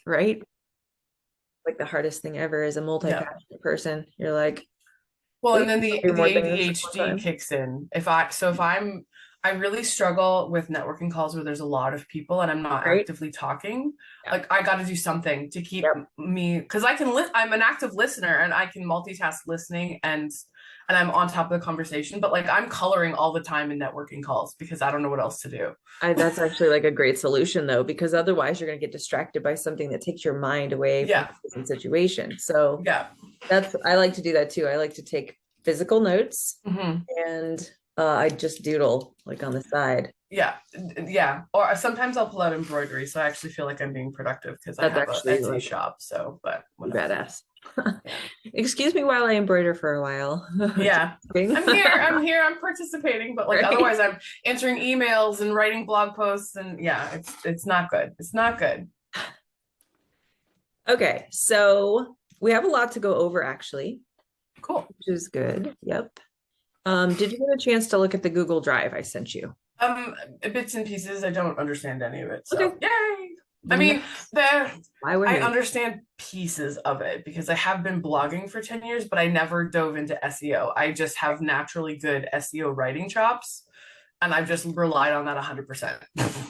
right? Like the hardest thing ever is a Yeah. multi-passionate person. You're like, Well, well, you and then can do the more things at one ADHD time, kicks in. If I really struggle with networking calls where there's a lot of people and I'm not right? actively talking. Yeah. Like I got to do something to keep Yep. me because I'm an active listener and I can multitask listening and I'm on top of the conversation. But like I'm coloring all the time in networking calls because I don't know what else to do. That's actually like a great solution though, because otherwise you're going to get distracted by something that takes your mind away from Yeah, the present situation. So yeah. I like to do that too. I like to take physical notes Hmm. and I just doodle like on the side. Yeah, yeah. Or sometimes I'll pull out embroidery, so I actually feel like I'm being productive because I That's have a actually Etsy like shop. So, but pretty whatever. badass. Yeah. Excuse me while I embroider for a while. Just Yeah. kidding. I'm here. I'm here. I'm participating, but like Right? otherwise I'm answering emails and writing blog posts and yeah, it's not good. It's not good. Okay, so we have a lot to go over actually, Cool. which is good. Yep. Did you get a chance to look at the Google Drive I sent you? Bits and pieces. I don't understand any of it. Okay. So yay. I Then mean, that's the why we're I here. understand pieces of it because I have been blogging for 10 years, but I never dove into SEO. I just have naturally good SEO writing chops, and I've just relied on that 100%.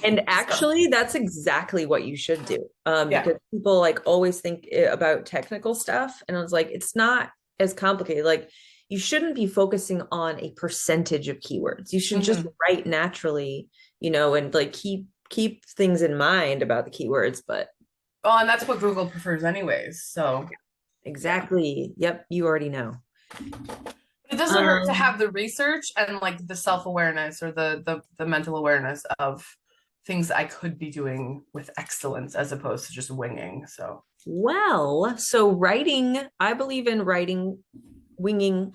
And So, actually, that's exactly what you should do. yeah. Because people like always think about technical stuff, and I was like, it's not as complicated. Like, you shouldn't be focusing on a percentage of keywords. You should just Hmm. write naturally, and like keep things in mind about the keywords. But Well, and that's what Google prefers anyways. So, yeah. exactly, yep, you already know. It doesn't hurt to Um, have the research and like the self-awareness or the mental awareness of things I could be doing with excellence as opposed to just winging. So, well, so writing, I believe in writing, winging,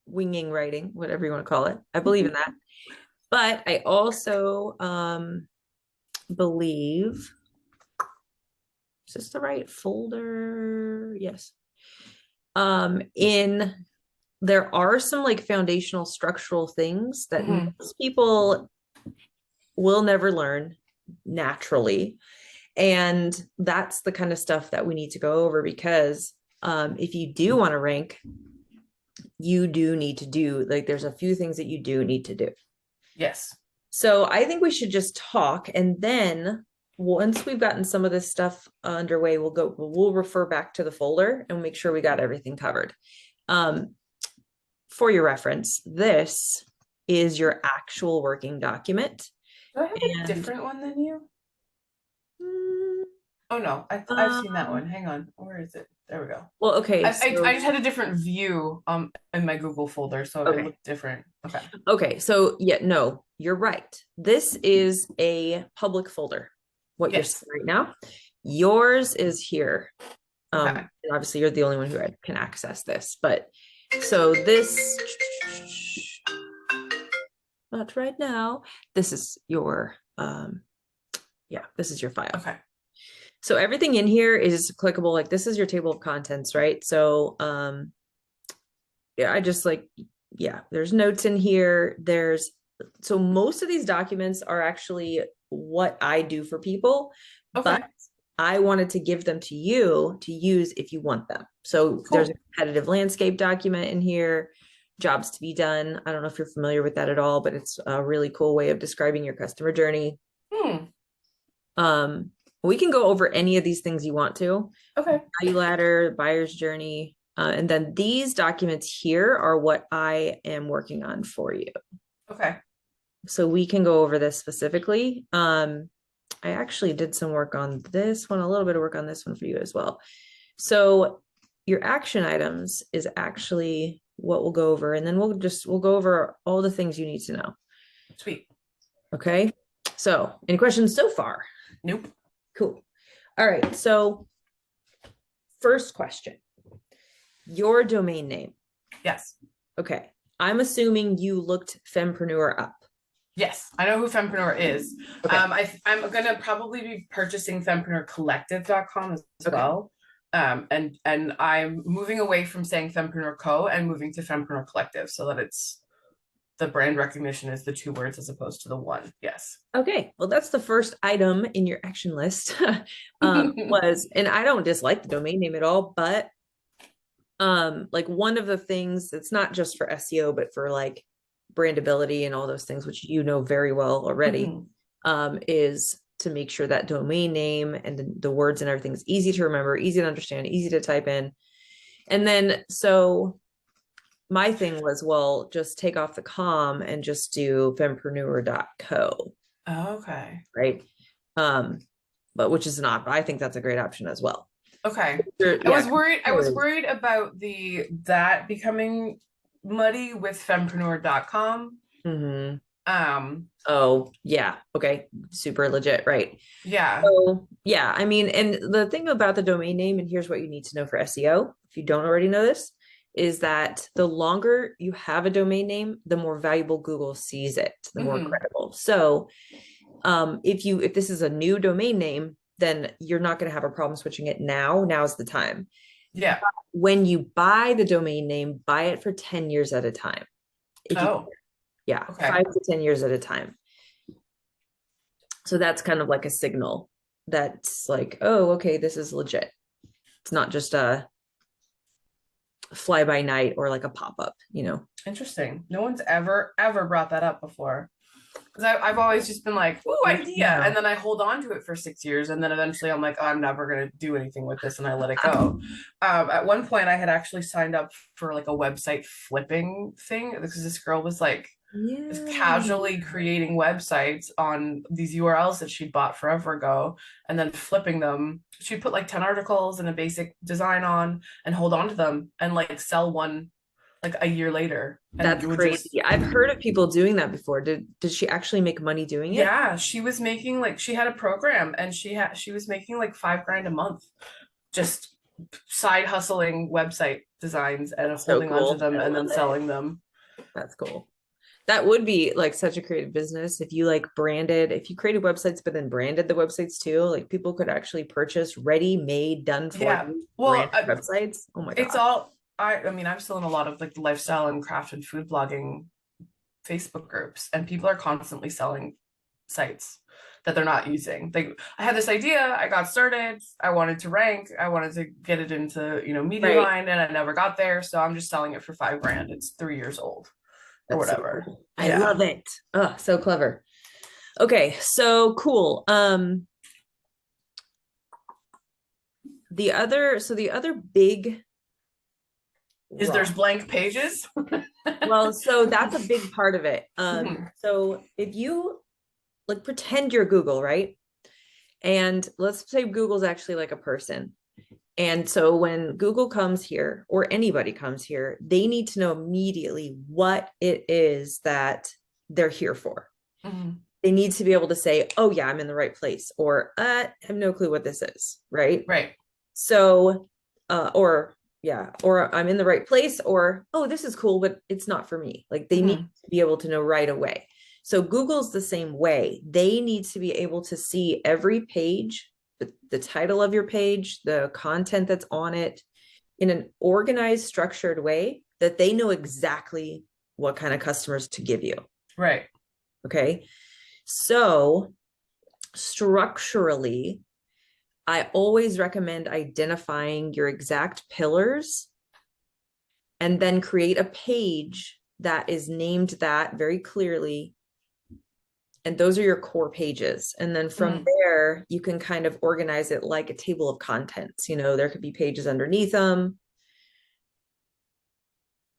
winging writing, whatever you want to call it. I believe in that. But I also believe, is this the right folder? Yes. In there are some like foundational structural things that mhm. most people will never learn naturally. And that's the kind of stuff that we need to go over because if you do want to rank, you do need to do like there's a few things that you do need to do. Yes. So I think we should just talk and then once we've gotten some of this stuff underway, we'll refer back to the folder and make sure we got everything covered. Um, for your reference, this is your actual working document. Do I have a And different one than you? mm, Oh no, I've seen that um, one. Hang on. Where is it? There we go. well, okay, I so just had a different view in my Google folder, so it okay. looked different. Okay. Okay, so yeah, no, you're right. This is a public folder, what you're Yes. seeing right now. Yours is here. Okay. And obviously you're the only one who can access this. But so this, not right now. This is your, yeah, this is your file. Okay. So everything in here is clickable. Like this is your table of contents, right? So, yeah, I just like, yeah, there's notes in here. So most of these documents are actually what I do for people, but Okay. I wanted to give them to you to use if you want them. So there's a Cool. competitive landscape document in here, jobs to be done. I don't know if you're familiar with that at all, but it's a really cool way of describing your customer journey. Hmm. Um, we can go over any of these things you want to. Okay. Value ladder, buyer's journey. And then these documents here are what I am working on for you. Okay. So we can go over this specifically. I actually did some work on this one, a little bit of work on this one for you as well. So your action items is actually what we'll go over, and then we'll go over all the things you need to know. Sweet. Okay. So any questions so far? Nope. Cool. All right. So first question, your domain name. Yes. Okay. I'm assuming you looked Fempreneur up. Yes. I know who Fempreneur is. Okay. I'm gonna probably be purchasing fempreneurcollective.com as Okay. well. And I'm moving away from saying Fempreneur Co. and moving to Fempreneur Collective so that it's the brand recognition is the 2 words as opposed to the one. Yes. Okay, well, that's the first item in your action list. Was, and I don't dislike the domain name at all, but like one of the things that's not just for SEO, but for like brandability and all those things, which you know very well already, is to make sure that domain name and the words and everything is easy to remember, easy to understand, easy to type in. And then so my thing was, well, just take off the com and just do fempreneur.co, Okay. right? But which is not, I think that's a great option as well. Okay. Yeah. I was worried about that becoming muddy with fempreneur.com. Mm-hmm. Um, Oh, yeah. Okay. Super legit. Right. yeah. So, yeah. I mean, and the thing about the domain name, and here's what you need to know for SEO, if you don't already know this, is that the longer you have a domain name, the more valuable Google sees it, the more credible. So, if this is a new domain name, then you're not going to have a problem switching it now. Now's the time. Yeah. When you buy the domain name, buy it for 10 years at a time. If you, Oh, yeah, okay. 5 to 10 years at a time. So that's kind of like a signal that's like, oh, okay, this is legit. It's not just a fly by night or like a pop-up, you know. Interesting. No one's ever brought that up before. Because I've always just been like, ooh, idea. And then I hold on to it for 6 years. And then eventually I'm like, oh, I'm never going to do anything with this. And I let it go. At one point, I had actually signed up for like a website flipping thing because this girl was like, just casually creating websites on these URLs that she'd bought forever ago and then flipping them. She'd put like 10 articles and a basic design on and hold on to them and like sell one like a year later. And that's crazy. I've heard of people doing that before. Did she actually make money doing it? Yeah, she was making like she had a program and she was making like $5,000 a month, just side hustling website designs and holding onto them and then selling them. That's cool. That would be like such a creative business if you like branded, if you created websites but then branded the websites too. Like people could actually purchase ready-made, done for you branded websites. Oh my god, it's all. I mean, I'm still in a lot of like the lifestyle and craft and food blogging Facebook groups, and people are constantly selling sites that they're not using. I had this idea, I got started, I wanted to rank, I wanted to get it into, media line, and I never got there. So I'm just selling it for $5,000. It's 3 years old or whatever. So cool. I love it. Oh, so clever. Okay, so cool. The other big is there's blank pages. Well, so that's a big part of it. So if you like pretend you're Google, right? And let's say Google's actually like a person. And so when Google comes here or anybody comes here, they need to know immediately what it is that they're here for. They need to be able to say, oh yeah, I'm in the right place, or I have no clue what this is, right? Right. So, or I'm in the right place, or, oh, this is cool, but it's not for me. Like they need to be able to know right away. So Google's the same way. They need to be able to see every page, the title of your page, the content that's on it in an organized, structured way that they know exactly what kind of customers to give you. Right. Okay. So structurally, I always recommend identifying your exact pillars and then create a page that is named that very clearly. And those are your core pages. And then from there, you can kind of organize it like a table of contents. There could be pages underneath them.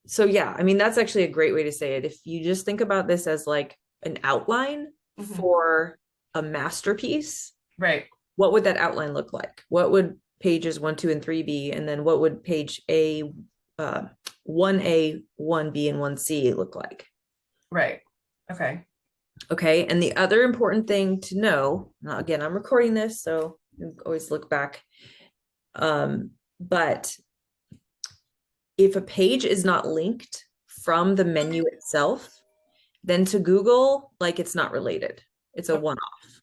So yeah, I mean, that's actually a great way to say it. If you just think about this as like an outline for a masterpiece, right? What would that outline look like? What would pages 1, 2, and 3 be? And then what would page 1A, 1B, and 1C look like? Right. Okay. Okay. And the other important thing to know, now again, I'm recording this, so you always look back. But if a page is not linked from the menu itself, then to Google, like it's not related. It's a one-off.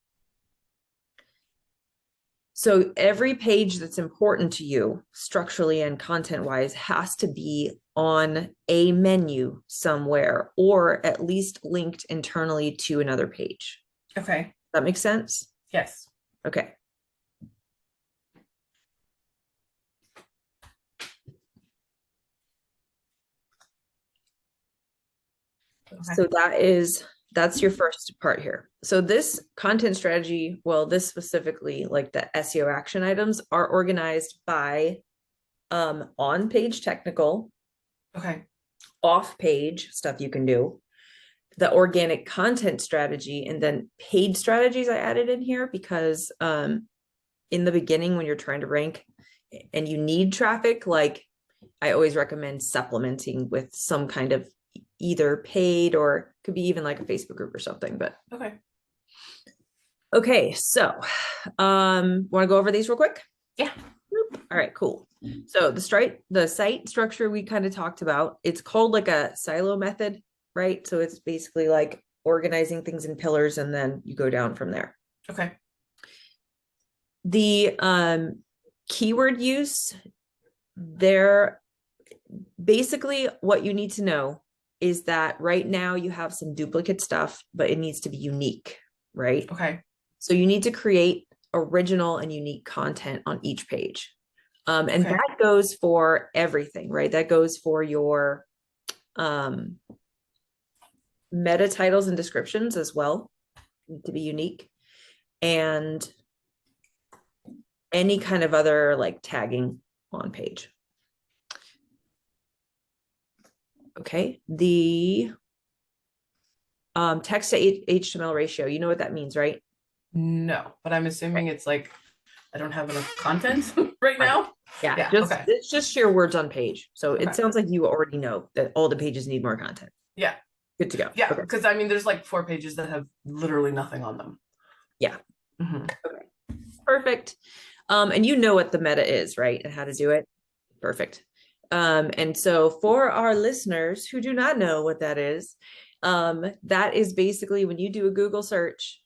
So every page that's important to you structurally and content wise has to be on a menu somewhere, or at least linked internally to another page. Okay. That makes sense? Yes. Okay. Okay. So that's your first part here. So this content strategy, well, this specifically, like the SEO action items, are organized by on page technical, Okay. off page stuff you can do, the organic content strategy, and then paid strategies I added in here because in the beginning when you're trying to rank and you need traffic, like I always recommend supplementing with some kind of either paid or could be even like a Facebook group or something. But okay, so want to go over these real quick? Yeah. All right, cool. So the site structure we kind of talked about, it's called like a silo method, right? So it's basically like organizing things in pillars and then you go down from there. Okay. The keyword use, there basically what you need to know is that right now you have some duplicate stuff, but it needs to be unique, right? Okay. So you need to create original and unique content on each page. And Okay. that goes for everything, right? That goes for your meta titles and descriptions as well, need to be unique. And any kind of other like tagging on page. Okay, the text to HTML ratio, you know what that means, right? No, but I'm assuming it's like I don't have enough content right now. Yeah, Okay. It's just sheer words on page. So Okay. it sounds like you already know that all the pages need more content. Yeah. Good to go. Yeah, Okay. because I mean, there's like 4 pages that have literally nothing on them. Yeah. Mm-hmm. Okay. Perfect. And you know what the meta is, right? And how to do it. Perfect. And so for our listeners who do not know what that is basically when you do a Google search,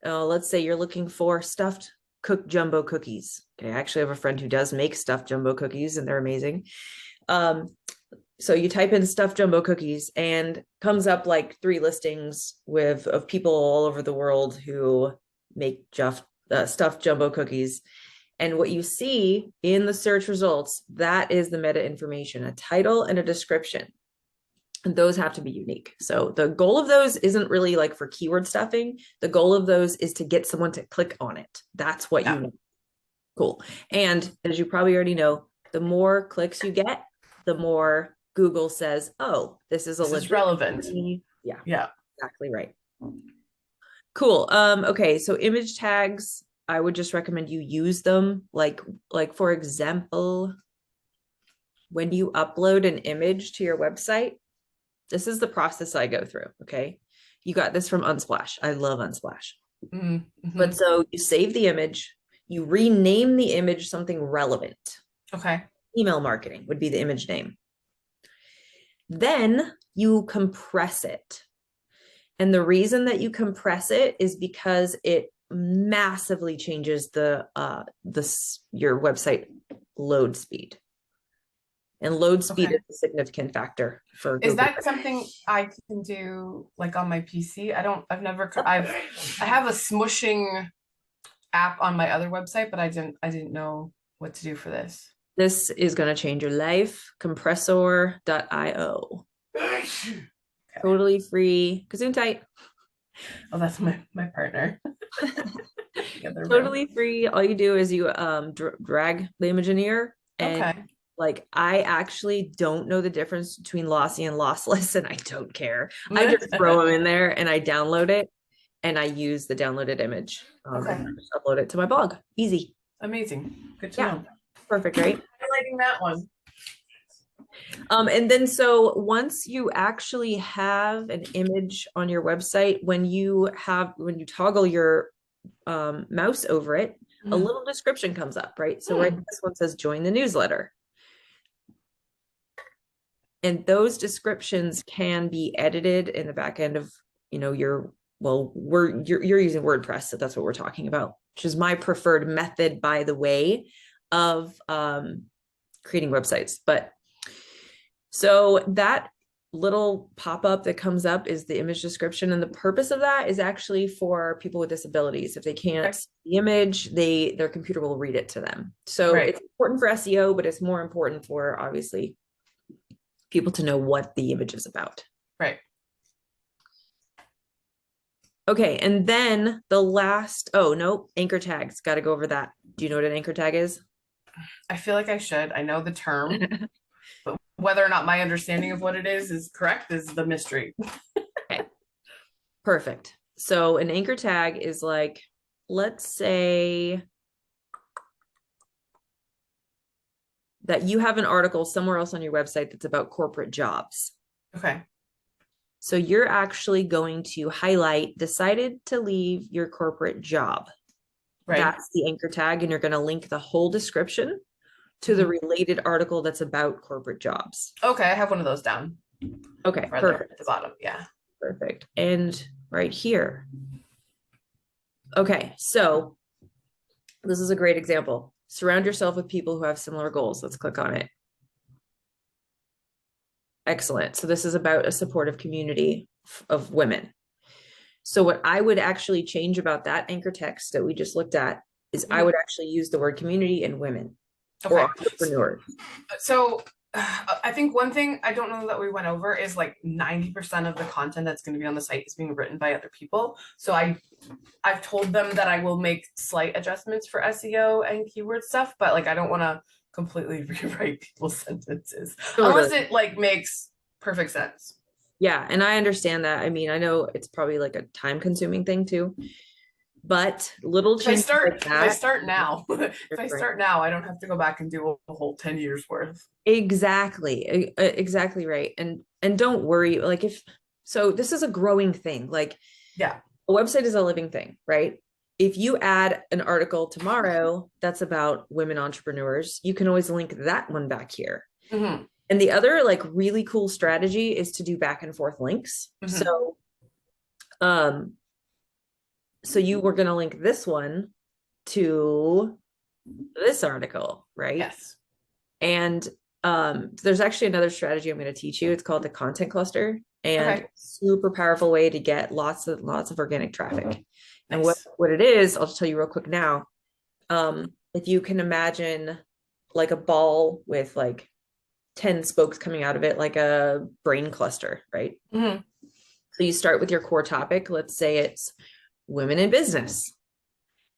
let's say you're looking for stuffed cooked jumbo cookies. Okay, I actually have a friend who does make stuffed jumbo cookies and they're amazing. So you type in stuffed jumbo cookies and comes up like 3 listings of people all over the world who make stuffed jumbo cookies. And what you see in the search results, that is the meta information, a title and a description. And those have to be unique. So the goal of those isn't really like for keyword stuffing. The goal of those is to get someone to click on it. That's what you need. Cool. And as you probably already know, the more clicks you get, the more Google says, oh, this is relevant. Yeah. Yeah. Exactly right. Cool. Okay. So image tags, I would just recommend you use them. Like for example, when you upload an image to your website, this is the process I go through. Okay. You got this from Unsplash. I love Unsplash. Mm-hmm. But so you save the image, you rename the image something relevant. Okay. Email marketing would be the image name. Then you compress it. And the reason that you compress it is because it massively changes your website load speed. And load speed is a significant factor for Google. Is that something I can do like on my PC? I have a smushing app on my other website, but I didn't know what to do for this. This is going to change your life. Compressor.io. Okay. Totally free. Gesundheit. Oh, that's my partner. Totally free. All you do is you drag the image in here, and like I actually don't know the difference between lossy and lossless, and I don't care. I just throw them in there and I download it, and I use the downloaded image. And I just upload it to my blog. Easy. Amazing. Good to know. Perfect, right? Highlighting that one. And then so once you actually have an image on your website, when you toggle your mouse over it, a little description comes up, right? So right, this one says join the newsletter. And those descriptions can be edited in the back end of, you're using WordPress, so that's what we're talking about. which is my preferred method, by the way, of creating websites. But so that little pop-up that comes up is the image description. And the purpose of that is actually for people with disabilities. If they can't see the image, their computer will read it to them. So it's important for SEO, but it's more important for obviously people to know what the image is about. Right. Okay, and then the last, oh no, anchor tags. Got to go over that. Do you know what an anchor tag is? I feel like I should. I know the term, but whether or not my understanding of what it is correct is the mystery. Okay, perfect. So an anchor tag is like, let's say that you have an article somewhere else on your website that's about corporate jobs. Okay. So you're actually going to highlight, decided to leave your corporate job. Right. That's the anchor tag, and you're going to link the whole description to the related article that's about corporate jobs. Okay, I have one of those down. Okay, perfect. At the bottom, yeah. Perfect. And right here. Okay, so this is a great example. Surround yourself with people who have similar goals. Let's click on it. Excellent. So this is about a supportive community of women. So what I would actually change about that anchor text that we just looked at is I would actually use the word community and women or entrepreneurs. So I think one thing I don't know that we went over is like 90% of the content that's going to be on the site is being written by other people. So I've told them that I will make slight adjustments for SEO and keyword stuff, but like I don't want to completely rewrite people's sentences unless it like makes perfect sense. Yeah, and I understand that. I mean, I know it's probably like a time consuming thing too, but little changes like that. If I start now, I don't have to go back and do a whole 10 years worth. Exactly. Exactly right. And don't worry, like so this is a growing thing. Like, yeah, a website is a living thing, right? If you add an article tomorrow that's about women entrepreneurs, you can always link that one back here. Mm-hmm. And the other like really cool strategy is to do back and forth links. Mm-hmm. So you were going to link this one to this article, right? Yes. And there's actually another strategy I'm going to teach you. It's called the content cluster, and super powerful way to get lots of organic traffic. And what it is, I'll just tell you real quick now. If you can imagine like a ball with like 10 spokes coming out of it, like a brain cluster, right? Mm-hmm. So you start with your core topic. Let's say it's women in business.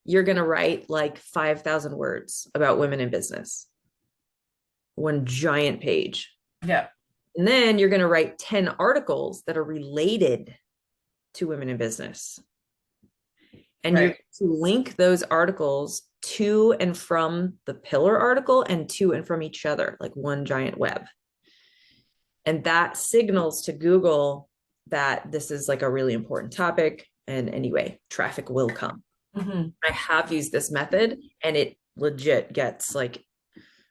You're going to write like 5,000 words about women in business. One giant page. Yeah. And then you're going to write 10 articles that are related to women in business. And you're to link those articles to and from the pillar article and to and from each other, like one giant web. And that signals to Google that this is like a really important topic. And anyway, traffic will come. Mm-hmm. I have used this method, and it legit gets like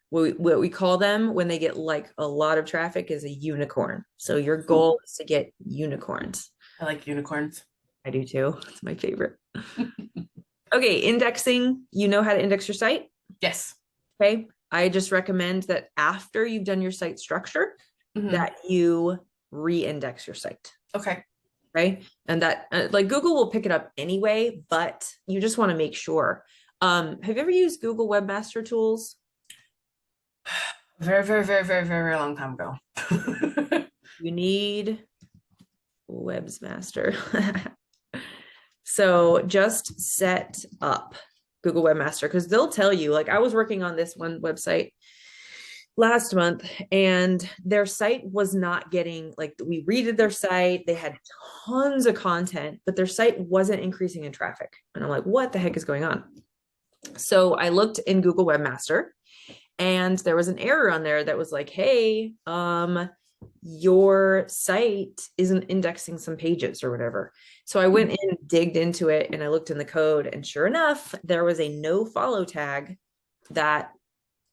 what we call them when they get like a lot of traffic is a unicorn. So your goal is to get unicorns. I like unicorns. I do too. It's my favorite. Okay, indexing. You know how to index your site? Yes. Okay. I just recommend that after you've done your site structure, that you re-index your site. Okay. Right. And that like Google will pick it up anyway, but you just want to make sure. Have you ever used Google Webmaster Tools? Very, very, very, very, very long time ago. You need Webmaster. So just set up Google Webmaster, because they'll tell you, like I was working on this one website last month and their site was not getting, like we redid their site. They had tons of content, but their site wasn't increasing in traffic. And I'm like, what the heck is going on? So I looked in Google Webmaster, and there was an error on there that was like, hey, your site isn't indexing some pages or whatever. So I went in, digged into it, and I looked in the code, and sure enough, there was a no follow tag that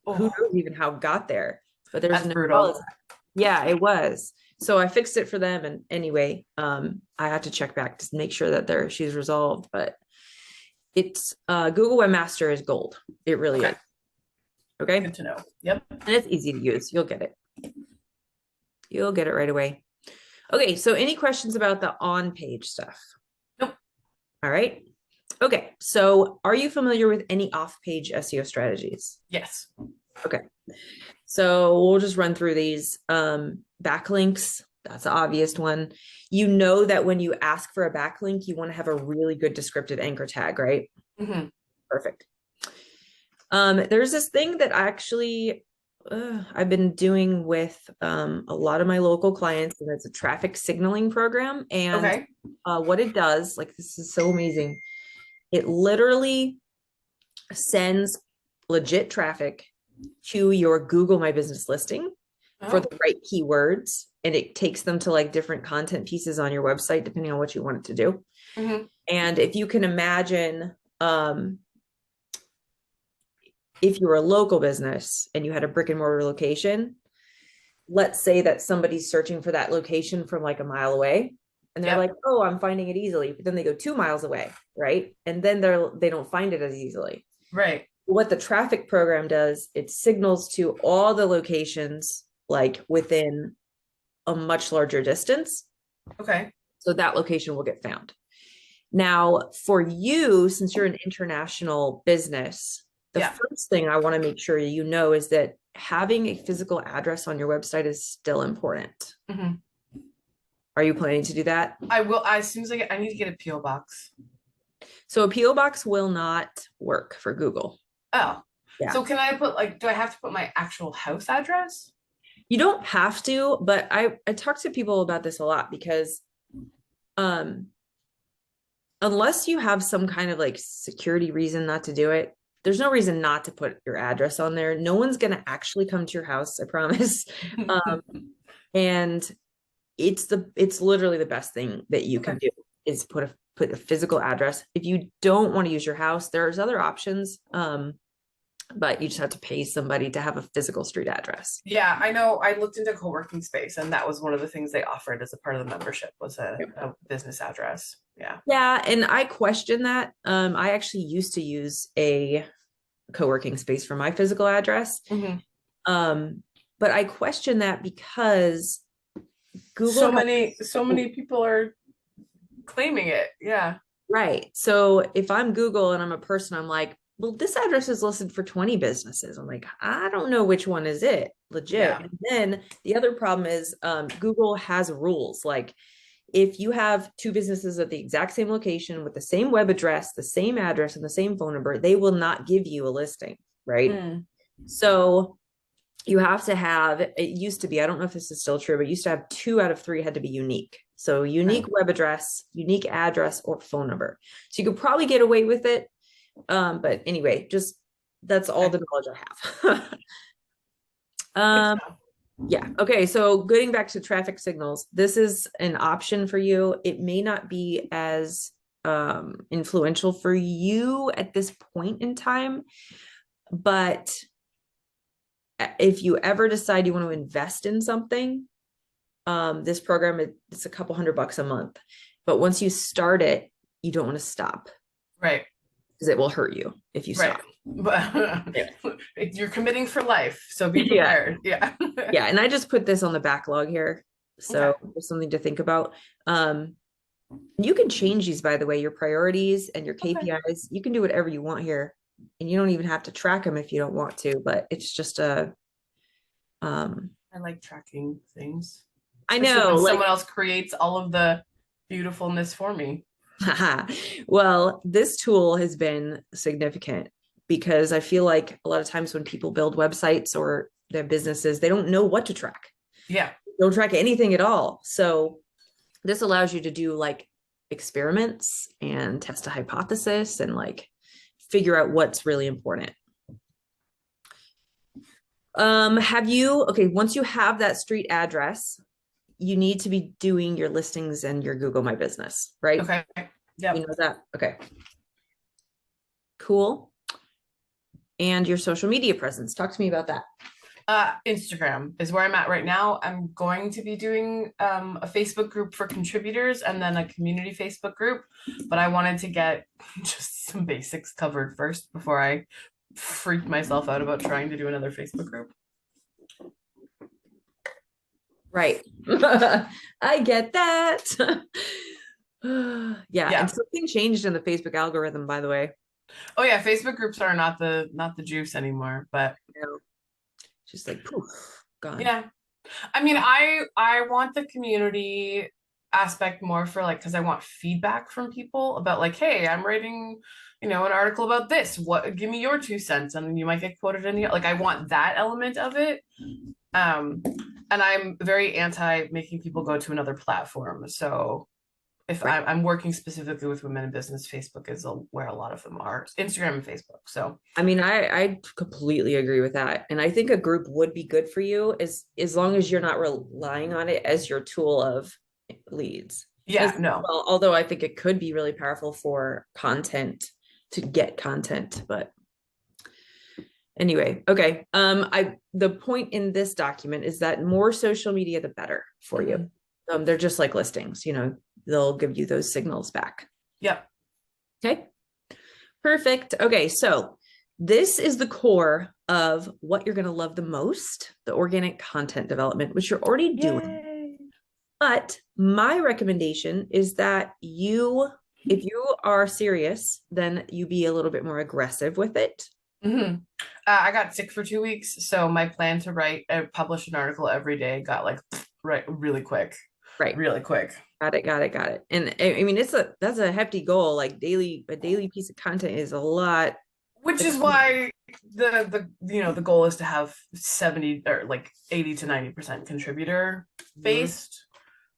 who knows even how it got there, but there's no follow tag. Yeah, it was. So I fixed it for them. And anyway, I had to check back to make sure that she's resolved, but It's Google Webmaster is gold. It really Okay. is. Okay. Good to know. Yep. And it's easy to use. You'll get it. You'll get it right away. Okay. So any questions about the on-page stuff? Nope. All right. Okay. So are you familiar with any off-page SEO strategies? Yes. Okay. So we'll just run through these. Backlinks, that's the obvious one. You know that when you ask for a backlink, you want to have a really good descriptive anchor tag, right? Mm-hmm. Perfect. There's this thing that actually I've been doing with a lot of my local clients, and it's a traffic signaling program. And Okay. what it does, like, this is so amazing. It literally sends legit traffic to your Google My Business listing for the right keywords, and it takes them to like different content pieces on your website, depending on what you want it to do. Mm-hmm. And if you can imagine, if you were a local business and you had a brick and mortar location, let's say that somebody's searching for that location from like a mile away, and they're like, oh, I'm finding it easily. But then they go 2 miles away, right? And then they don't find it as easily. Right. What the traffic program does, it signals to all the locations like within a much larger distance. Okay. So that location will get found. Now, for you, since you're an international business, the first thing I want to make sure you know is that having a physical address on your website is still important. Mm-hmm. Are you planning to do that? I will. As soon as I need to get a PO box. So a PO box will not work for Google. Oh, yeah. So can I put like, do I have to put my actual house address? You don't have to, but I talk to people about this a lot because unless you have some kind of like security reason not to do it, there's no reason not to put your address on there. No one's going to actually come to your house, I promise. And it's literally the best thing that you can do is put a physical address. If you don't want to use your house, there's other options. But you just have to pay somebody to have a physical street address. Yeah, I know. I looked into co-working space, and that was one of the things they offered as a part of the membership was a business address. Yeah. Yeah, and I question that. I actually used to use a co-working space for my physical address. Mm-hmm. But I question that because Google so many people are claiming it. Yeah. Right. So if I'm Google and I'm a person, I'm like, well, this address is listed for 20 businesses. I'm like, I don't know which one is it legit. Yeah. And then the other problem is Google has rules. Like if you have 2 businesses at the exact same location with the same web address, the same address, and the same phone number, they will not give you a listing, right? So you have to have, it used to be, I don't know if this is still true, but it used to have 2 out of 3 had to be unique. So unique web address, unique address, or phone number. So you could probably get away with it. But anyway, just that's all the knowledge I have. Yeah. Okay. So getting back to traffic signals, this is an option for you. It may not be as influential for you at this point in time, but if you ever decide you want to invest in something, this program, it's a couple $100 a month, but once you start it, you don't want to stop. Right. Because it will hurt you if you stop. But you're committing for life, so be prepared. Yeah. Yeah, and I just put this on the backlog here, so there's something to think about. You can change these, by the way, your priorities and your KPIs. You can do whatever you want here, and you don't even have to track them if you don't want to. But it's just a. I like tracking things. I know, when someone else creates all of the beautifulness for me. Well, this tool has been significant because I feel like a lot of times when people build websites or their businesses, they don't know what to track. Yeah. They don't track anything at all. So this allows you to do like experiments and test a hypothesis and like figure out what's really important. Once you have that street address, you need to be doing your listings and your Google My Business, right? Okay. Yeah. You know that? Okay. Cool. And your social media presence. Talk to me about that. Instagram is where I'm at right now. I'm going to be doing a Facebook group for contributors and then a community Facebook group, but I wanted to get just some basics covered first before I freak myself out about trying to do another Facebook group. Right. I get that. Yeah, Yeah. and something changed in the Facebook algorithm, by the way. Oh yeah, Facebook groups are not the juice anymore, but You know, just like poof, gone. yeah. I mean, I want the community aspect more for like because I want feedback from people about like, hey, I'm writing, an article about this. What give me your 2 cents, and you might get quoted in the like I want that element of it. Um, and I'm very anti making people go to another platform. So if Right. I'm working specifically with women in business, Facebook is where a lot of them are. Instagram and Facebook. So I mean, I completely agree with that. And I think a group would be good for you as long as you're not relying on it as your tool of leads. As yeah, no. well, although I think it could be really powerful for content to get content, but anyway, okay. The point in this document is that more social media, the better for you. They're just like listings, they'll give you those signals back. Yep. Okay. Perfect. Okay, so this is the core of what you're going to love the most, the organic content development, which you're already doing. Yay. But my recommendation is that if you are serious, then you be a little bit more aggressive with it. I got sick for 2 weeks, so my plan to publish an article every day got like right really quick. Right. Really quick. Got it. And I mean, that's a hefty goal. Like a daily piece of content is a lot. Which is why the goal is to have 70 or like 80 to 90% contributor based,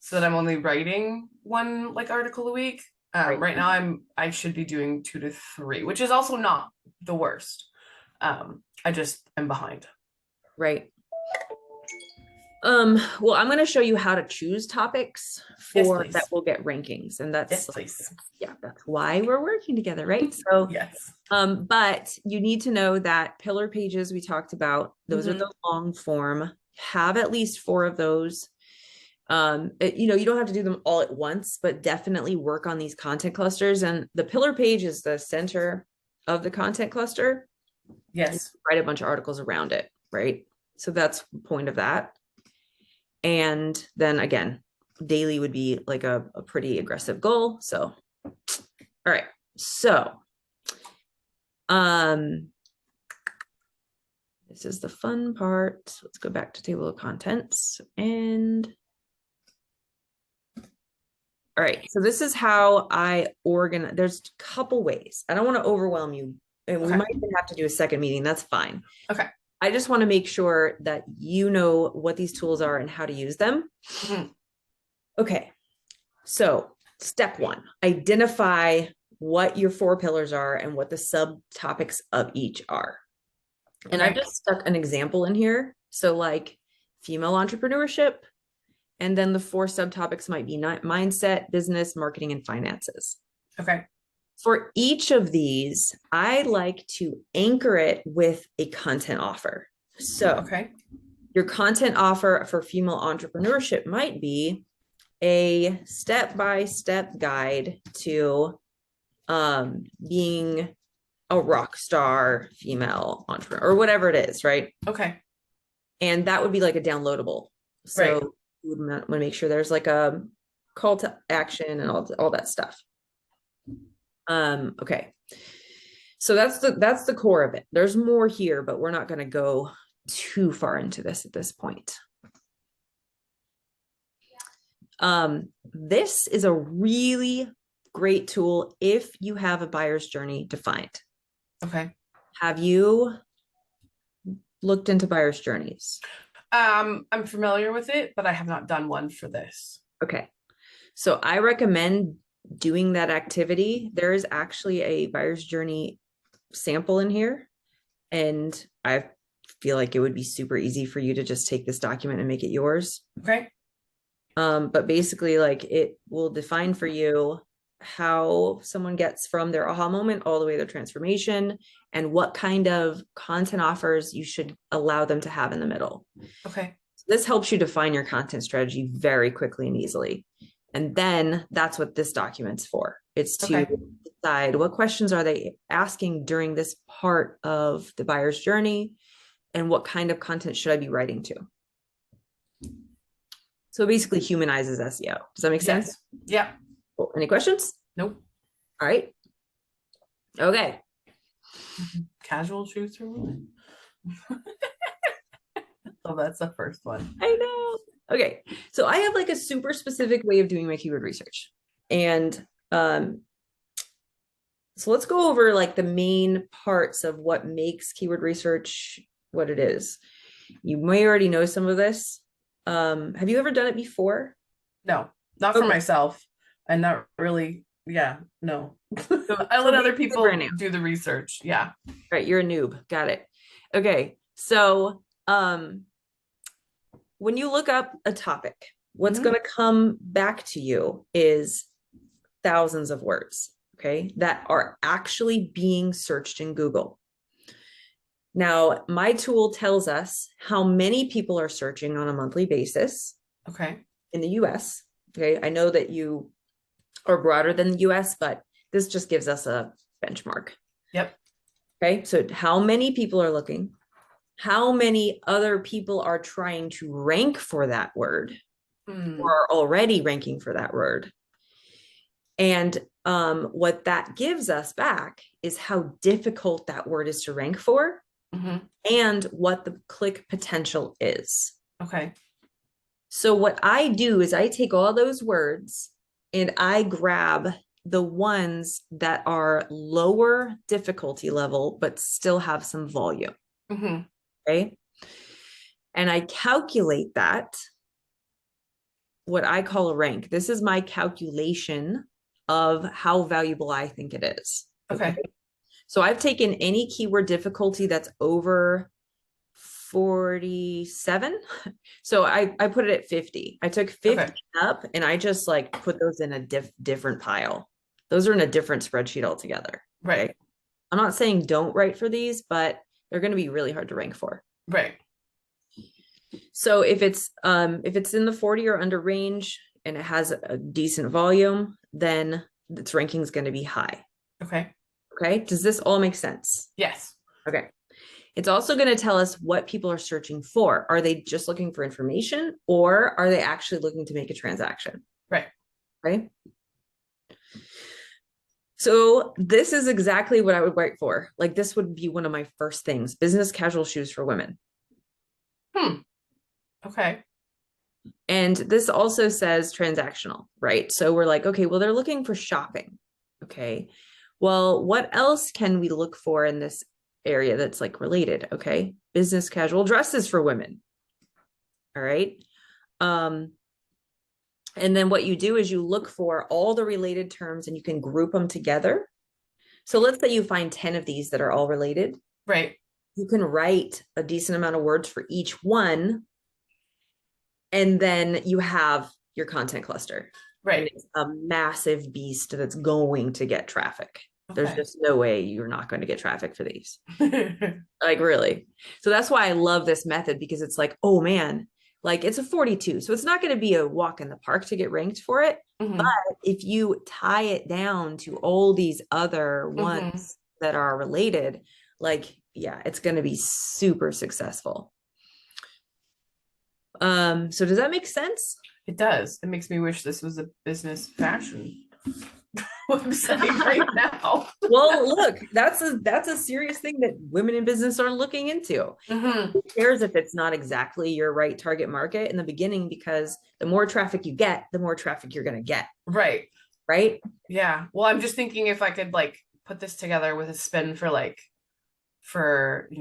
so that I'm only writing one like article a week. Right now I should be doing 2 to 3, which is also not the worst. I just am behind. Right. Well, I'm going to show you how to choose topics that will get rankings, and that's that's why we're working together, right? So yes. But you need to know that pillar pages we talked about, those are the long form. Have at least 4 of those. You don't have to do them all at once, but definitely work on these content clusters. And the pillar page is the center of the content cluster. Yes. Write a bunch of articles around it, right? So that's the point of that. And then again, daily would be like a pretty aggressive goal. So, all right. So, this is the fun part. Let's go back to table of contents and all right. So this is how I organize. There's a couple ways. I don't want to overwhelm you. And we might even have to do a second meeting. That's fine. Okay. I just want to make sure that you know what these tools are and how to use them. Okay. So step 1, identify what your 4 pillars are and what the subtopics of each are. And I just stuck an example in here. So like female entrepreneurship, and then the 4 subtopics might be mindset, business, marketing, and finances. Okay. For each of these, I like to anchor it with a content offer. So your content offer for female entrepreneurship might be a step-by-step guide to being a rock star female entrepreneur or whatever it is, right? Okay. And that would be like a downloadable. So you would want to make sure there's like a call to action and all that stuff. Okay. So that's the core of it. There's more here, but we're not going to go too far into this at this point. This is a really great tool if you have a buyer's journey defined. Okay. Have you looked into buyer's journeys? I'm familiar with it, but I have not done one for this. Okay. So I recommend doing that activity. There is actually a buyer's journey sample in here, and I feel like it would be super easy for you to just take this document and make it yours. Okay. But basically, like, it will define for you how someone gets from their aha moment all the way to their transformation, and what kind of content offers you should allow them to have in the middle. Okay. This helps you define your content strategy very quickly and easily. And then that's what this document's for. It's to Okay. decide what questions are they asking during this part of the buyer's journey, and what kind of content should I be writing to. So it basically humanizes SEO. Does that make sense? Yes. Yeah. Cool. Any questions? Nope. All right. Okay. Casual shoes for women. So that's the first one. I know. Okay. So I have like a super specific way of doing my keyword research. And so let's go over like the main parts of what makes keyword research what it is. You may already know some of this. Have you ever done it before? No, not for myself, and not really. Yeah, no. I let other people do the research. Yeah. Right, you're a noob. Got it. Okay. So, when you look up a topic, what's going to come back to you is thousands of words, okay, that are actually being searched in Google. Now, my tool tells us how many people are searching on a monthly basis. Okay. In the US. Okay. I know that you are broader than the US, but this just gives us a benchmark. Yep. Okay. So how many people are looking? How many other people are trying to rank for that word or are already ranking for that word? And what that gives us back is how difficult that word is to rank for and what the click potential is. Okay. So what I do is I take all those words and I grab the ones that are lower difficulty level, but still have some volume. Okay. And I calculate that, what I call a rank. This is my calculation of how valuable I think it is. Okay. So I've taken any keyword difficulty that's over 47. So I put it at 50. I took 50 up and I just like put those in a different pile. Those are in a different spreadsheet altogether. Right. Okay? I'm not saying don't write for these, but they're going to be really hard to rank for. Right. So if it's in the 40 or under range and it has a decent volume, then its ranking is going to be high. Okay. Okay. Does this all make sense? Yes. Okay. It's also going to tell us what people are searching for. Are they just looking for information or are they actually looking to make a transaction? Right. Right. So this is exactly what I would write for. Like this would be one of my first things, business casual shoes for women. Okay. And this also says transactional, right? So we're like, okay, well, they're looking for shopping. Okay. Well, what else can we look for in this area that's like related? Okay. Business casual dresses for women. All right. And then what you do is you look for all the related terms and you can group them together. So let's say you find 10 of these that are all related. Right. You can write a decent amount of words for each one. And then you have your content cluster. Right. And it's a massive beast that's going to get traffic. Okay. There's just no way you're not going to get traffic for these. Like really. So that's why I love this method, because it's like, oh man, like it's a 42. So it's not going to be a walk in the park to get ranked for it. But if you tie it down to all these other ones that are related, like, yeah, it's going to be super successful. So does that make sense? It does. It makes me wish this was a business fashion website right now. Well, look, that's a serious thing that women in business are looking into. Who cares if it's not exactly your right target market in the beginning, because the more traffic you get, the more traffic you're going to get. Right. Right. Yeah. Well, I'm just thinking if I could like put this together with a spin for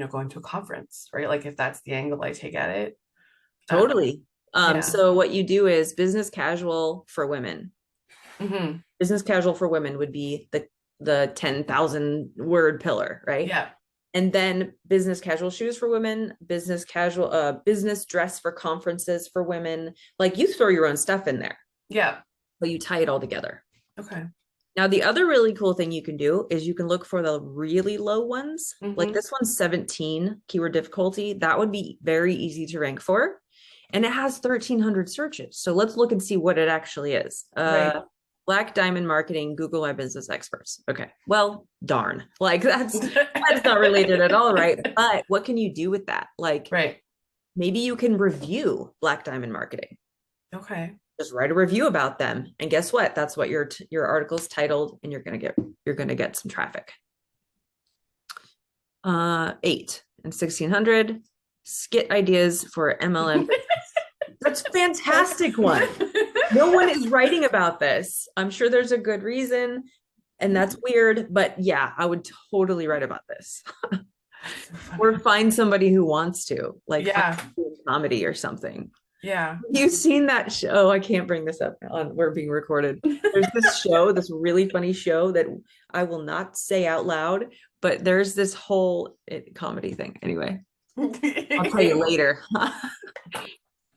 going to a conference, right? Like if that's the angle I take at it. Totally. So what you do is business casual for women. Business casual for women would be the 10,000 word pillar, right? Yeah. And then business casual shoes for women, business casual, business dress for conferences for women. Like you throw your own stuff in there. Yeah. But you tie it all together. Okay. Now, the other really cool thing you can do is you can look for the really low ones. Like Mm-hmm. this one's 17 keyword difficulty. That would be very easy to rank for. And it has 1,300 searches. So let's look and see what it actually is. Right. Black Diamond Marketing, Google My Business Experts. Okay. Well, darn. Like that's not related at all, right? But what can you do with that? Like Right. maybe you can review Black Diamond Marketing. Okay. Just write a review about them, and guess what? That's what your article's titled, and you're gonna get some traffic. 8 and 1,600 skit ideas for MLM. That's a fantastic one. No one is writing about this. I'm sure there's a good reason, and that's weird, but yeah, I would totally write about this. Or find somebody who wants to, like Yeah. comedy or something. Yeah. You've seen that show? I can't bring this up on, we're being recorded. There's this show, this really funny show that I will not say out loud, but there's this whole comedy thing. Anyway, I'll tell you later.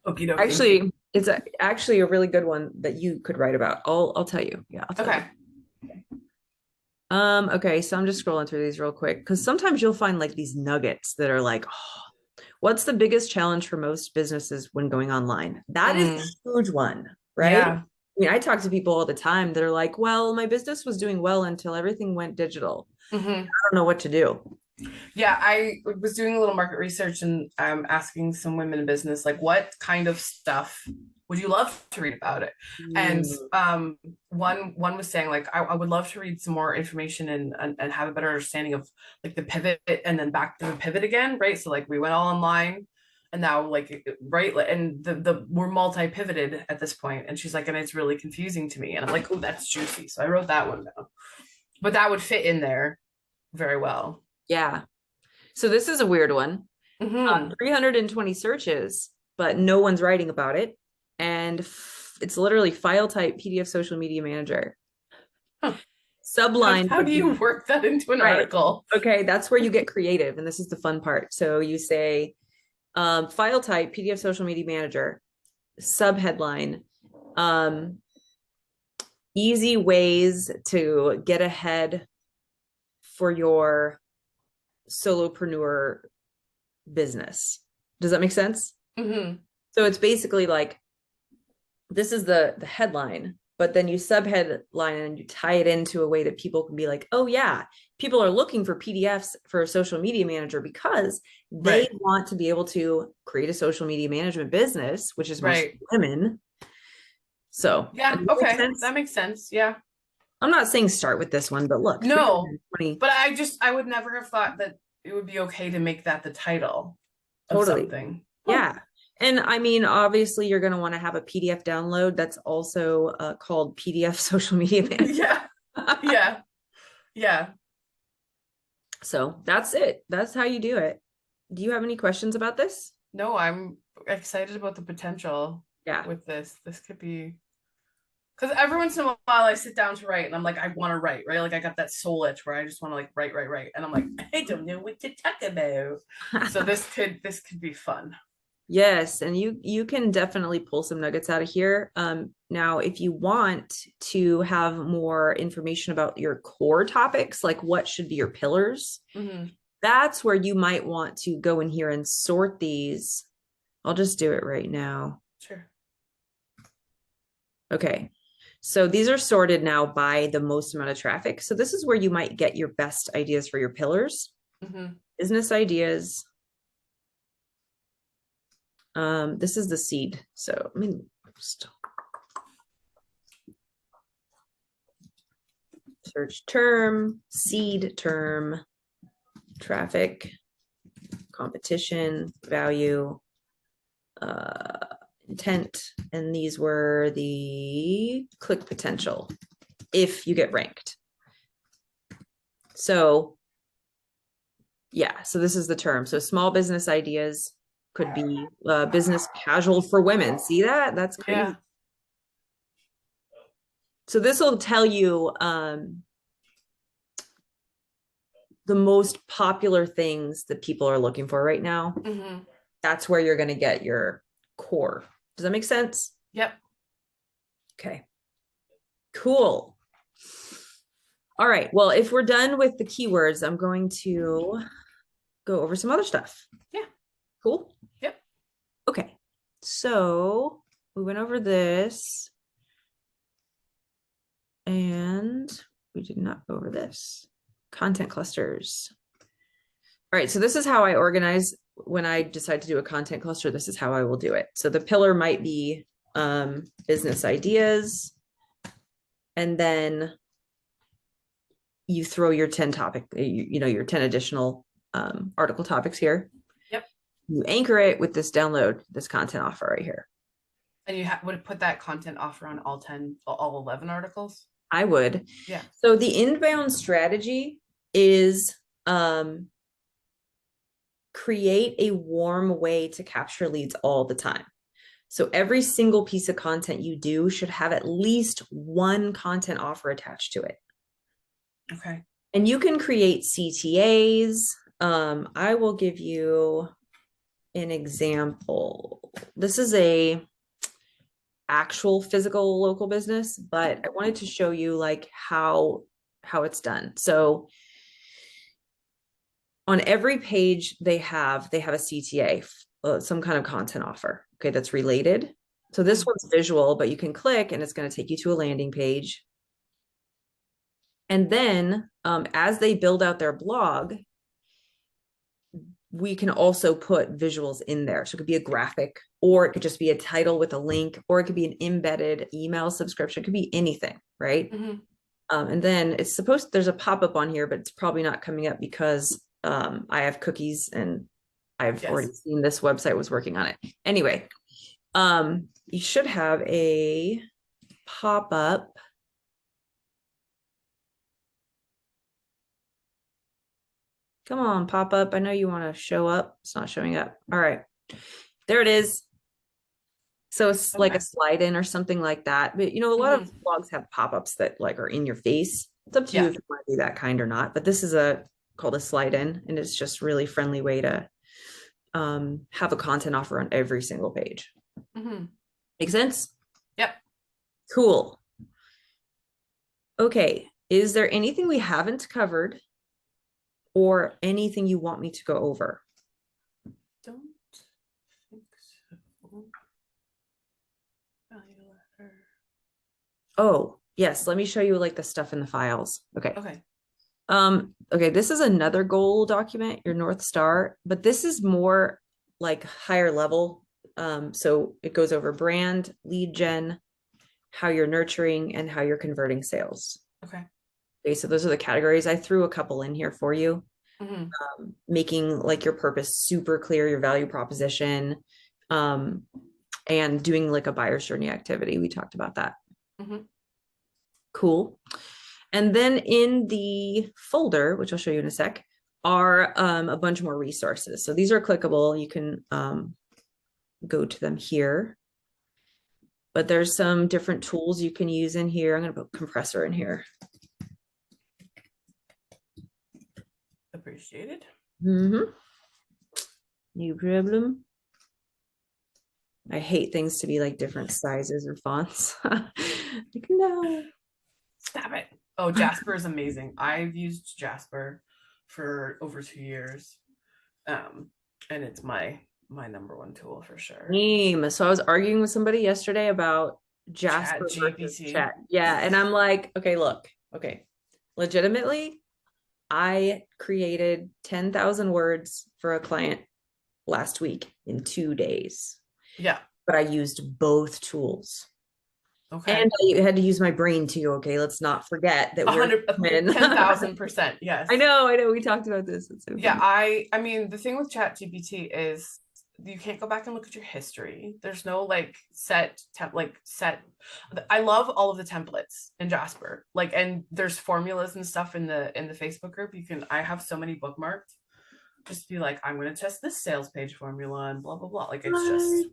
Okie dokie. Actually, it's actually a really good one that you could write about. I'll tell you. Yeah, I'll tell Okay. you. Okay, so I'm just scrolling through these real quick because sometimes you'll find like these nuggets that are like, oh, what's the biggest challenge for most businesses when going online? That is a huge one, right? Yeah. I mean, I talk to people all the time that are like, well, my business was doing well until everything went digital. Mm-hmm. I don't know what to do. Yeah, I was doing a little market research and I'm asking some women in business, like, what kind of stuff would you love to read about it? And one was saying, like, I would love to read some more information and have a better understanding of like the pivot and then back to the pivot again, right? So like we went all online and now like right and the we're multi-pivoted at this point. And she's like, and it's really confusing to me. And I'm like, oh, that's juicy. So I wrote that one down. But that would fit in there very well. Yeah. So this is a weird one. 320 searches, but no one's writing about it. And it's literally file type PDF social media manager. Huh. Subline. How do you work that into an article? Okay, that's where you get creative. And this is the fun part. So you say file type PDF social media manager, subheadline, easy ways to get ahead for your solopreneur business. Does that make sense? So it's basically like this is the headline, but then you subheadline and you tie it into a way that people can be like, oh yeah, people are looking for PDFs for a social media manager because they want to be able to create a social media management business, which is mostly women. So yeah, okay, that makes sense. Yeah. I'm not saying start with this one, but look. No, but I would never have thought that it would be okay to make that the title of something. Yeah. And I mean, obviously you're going to want to have a PDF download that's also called PDF social media manager. Yeah. Yeah. Yeah. So that's it. That's how you do it. Do you have any questions about this? No, I'm excited about the potential with this. This could be, because every once in a while I sit down to write and I'm like, I want to write, right? Like I got that soul itch where I just want to like write. And I'm like, I don't know what to talk about. So this could be fun. Yes, and you can definitely pull some nuggets out of here. Now, if you want to have more information about your core topics, like what should be your pillars, that's where you might want to go in here and sort these. I'll just do it right now. Sure. Okay. So these are sorted now by the most amount of traffic. So this is where you might get your best ideas for your pillars. Business ideas. This is the seed. So I mean, search term, seed term, traffic, competition, value, intent, and these were the click potential if you get ranked. So yeah, so this is the term. So small business ideas could be business casual for women. See that? That's crazy. Yeah. So this will tell you the most popular things that people are looking for right now. That's where you're going to get your core. Does that make sense? Yep. Okay. Cool. All right. Well, if we're done with the keywords, I'm going to go over some other stuff. Yeah. Cool. Yep. Okay. So we went over this and we did not go over this. Content clusters. All right. So this is how I organize when I decide to do a content cluster. This is how I will do it. So the pillar might be business ideas. And then you throw your 10 topic, your 10 additional article topics here. Yep. You anchor it with this download, this content offer right here. And you would put that content offer on all 11 articles? I would. Yeah. So the inbound strategy is create a warm way to capture leads all the time. So every single piece of content you do should have at least one content offer attached to it. Okay. And you can create CTAs. I will give you an example. This is a actual physical local business, but I wanted to show you like how it's done. So on every page they have a CTA, some kind of content offer. Okay, that's related. So this one's visual, but you can click and it's going to take you to a landing page. And then as they build out their blog, we can also put visuals in there. So it could be a graphic, or it could just be a title with a link, or it could be an embedded email subscription. It could be anything, right? Mm-hmm. And then there's a pop-up on here, but it's probably not coming up because I have cookies and I've already seen this website was working on it. Anyway, you should have a pop-up. Come on, pop up. I know you want to show up. It's not showing up. All right. There it is. So it's like a slide in or something like that. But a lot of blogs have pop-ups that like are in your face. It's up to you if you want to do that kind or not. But this is called a slide in, and it's just really friendly way to have a content offer on every single page. Make sense? Yep. Cool. Okay. Is there anything we haven't covered or anything you want me to go over? Don't think so. Value letter. Oh, yes. Let me show you like the stuff in the files. Okay. Okay. Okay, this is another goal document, your North Star, but this is more like higher level. So it goes over brand, lead gen, how you're nurturing, and how you're converting sales. Okay. Okay, so those are the categories. I threw a couple in here for you. Making like your purpose super clear, your value proposition, and doing like a buyer's journey activity. We talked about that. Cool. And then in the folder, which I'll show you in a sec, are a bunch more resources. So these are clickable. You can go to them here. But there's some different tools you can use in here. I'm going to put compressor in here. Appreciated. No problem. I hate things to be like different sizes or fonts. Like, no. Stop it. Oh, Jasper is amazing. I've used Jasper for over 2 years. And it's my number one tool for sure. So I was arguing with somebody yesterday about Jasper versus Chat. Yeah. And I'm like, okay, look, okay. Legitimately, I created 10,000 words for a client last week in 2 days. Yeah. But I used both tools. Okay. And I had to use my brain too. Okay. Let's not forget that 10,000%. Yes. I know. We talked about this. It's so yeah. I mean, the thing with ChatGPT is you can't go back and look at your history. There's no like set. I love all of the templates in Jasper. Like, and there's formulas and stuff in the Facebook group. I have so many bookmarked. Just be like, I'm going to test this sales page formula and blah, blah, blah. Like, it's just.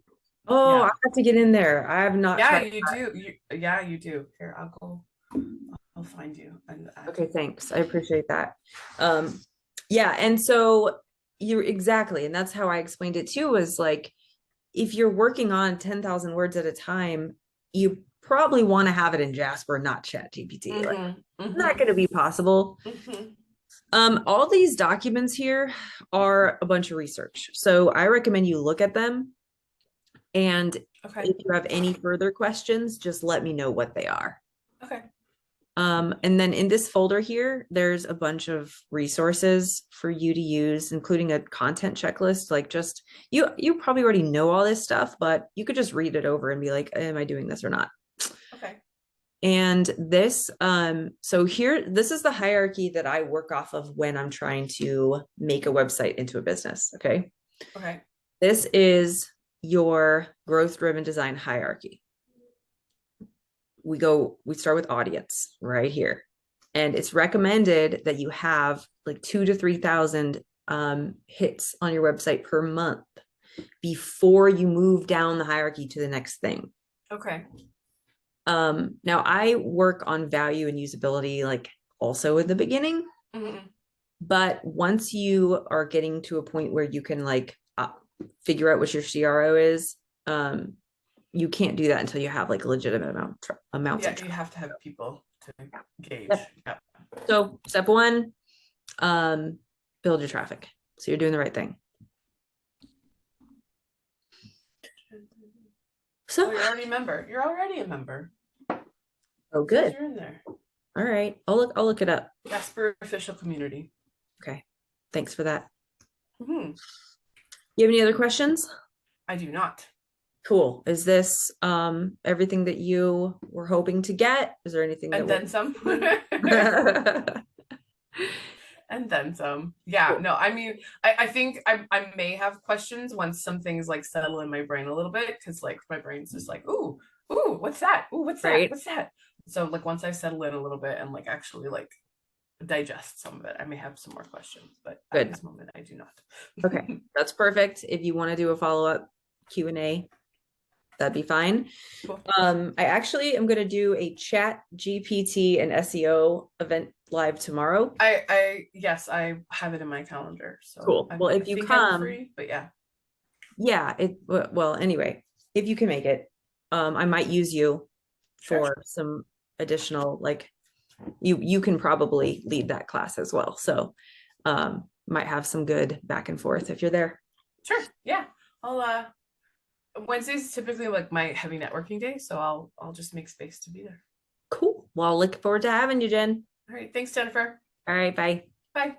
Oh, yeah. I have to get in there. I have not. Yeah, you do. You do. Here, I'll find you. Okay, thanks. I appreciate that. Yeah, and so you're exactly, and that's how I explained it too, was like, if you're working on 10,000 words at a time, you probably want to have it in Jasper, not Chat GPT. Like, not Mm-hmm. going to be possible. Mm-hmm. All these documents here are a bunch of research. So I recommend you look at them. And Okay. if you have any further questions, just let me know what they are. Okay. And then in this folder here, there's a bunch of resources for you to use, including a content checklist. Like just you probably already know all this stuff, but you could just read it over and be like, am I doing this or not? Okay. And this, so here, this is the hierarchy that I work off of when I'm trying to make a website into a business. Okay. Okay. This is your growth driven design hierarchy. We start with audience right here. And it's recommended that you have like 2,000 to 3,000 hits on your website per month before you move down the hierarchy to the next thing. Okay. Now I work on value and usability like also in the beginning, Mm-hmm. but once you are getting to a point where you can like figure out what your CRO is, you can't do that until you have like a legitimate amounts Yeah, of you traffic. have to have people to gauge. Yep. Yeah. So step one, build your traffic. So you're doing the right thing. So Oh, you're already a member. You're already a member. oh It says good. you're in there. All right. I'll look it up. Jasper official community. Okay. Thanks for that. Mm-hmm. You have any other questions? I do not. Cool. Is this everything that you were hoping to get? Is there anything that And then some. And then some. Yeah, Cool. no, I mean, I think I may have questions once some things like settle in my brain a little bit, because like my brain's just like, ooh, what's that? Ooh, what's that? Right. What's that? So like once I settle in a little bit and like actually like digest some of it, I may have some more questions, but at Good. this moment I do not. Okay. That's perfect. If you want to do a follow-up Q&A, that'd be fine. Cool. I actually am going to do a Chat GPT and SEO event live tomorrow. Yes, I have it in my calendar. So Cool. Well, I if you think I'm come, free, but yeah. yeah, well, anyway, if you can make it, I might use you Sure. for some additional, like you can probably lead that class as well. So might have some good back and forth if you're there. Sure. Yeah. I'll Wednesday's typically like my heavy networking day, so I'll just make space to be there. Cool. Well, look forward to having you, Jen. All right. Thanks, Jennifer. All right, bye. Bye.